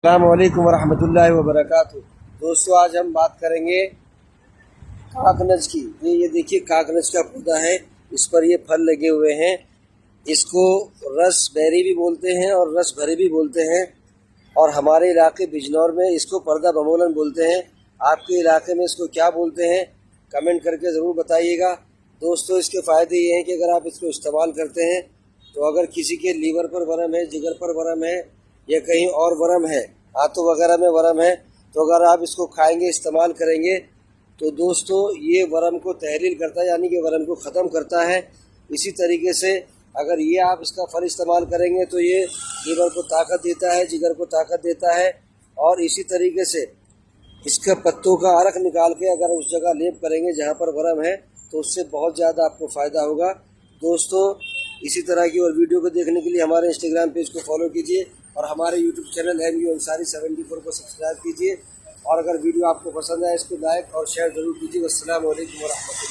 अस्सलाम वालेकुम वरहमतुल्लाहि वबरकातुहू। दोस्तों, आज हम बात करेंगे काकनज की। ये देखिए काकनज का पौधा है, इस पर ये फल लगे हुए हैं। इसको रसबेरी भी बोलते हैं और रस भरी भी बोलते हैं, और हमारे इलाके बिजनौर में इसको पर्दा बमोलन बोलते हैं। आपके इलाके में इसको क्या बोलते हैं, कमेंट करके ज़रूर बताइएगा। दोस्तों, इसके फ़ायदे ये हैं कि अगर आप इसको इस्तेमाल करते हैं तो अगर किसी के लीवर पर वरम है, जिगर पर वरम है, या कहीं और वरम है, हाथों वगैरह में वरम है, तो अगर आप इसको खाएंगे, इस्तेमाल करेंगे, तो दोस्तों ये वरम को तहलील करता है, यानी कि वरम को ख़त्म करता है। इसी तरीके से अगर ये आप इसका फल इस्तेमाल करेंगे तो ये लीवर को ताकत देता है, जिगर को ताकत देता है। और इसी तरीके से इसके पत्तों का अर्क निकाल के अगर उस जगह लेप करेंगे जहाँ पर वरम है, तो उससे बहुत ज़्यादा आपको फ़ायदा होगा। दोस्तों, इसी तरह की और वीडियो को देखने के लिए हमारे इंस्टाग्राम पेज को फॉलो कीजिए और हमारे यूट्यूब चैनल MU अंसारी 74 को सब्सक्राइब कीजिए। और अगर वीडियो आपको पसंद आए इसको लाइक और शेयर ज़रूर कीजिए। अस्सलाम वालेकुम वरहमतुल्लाह।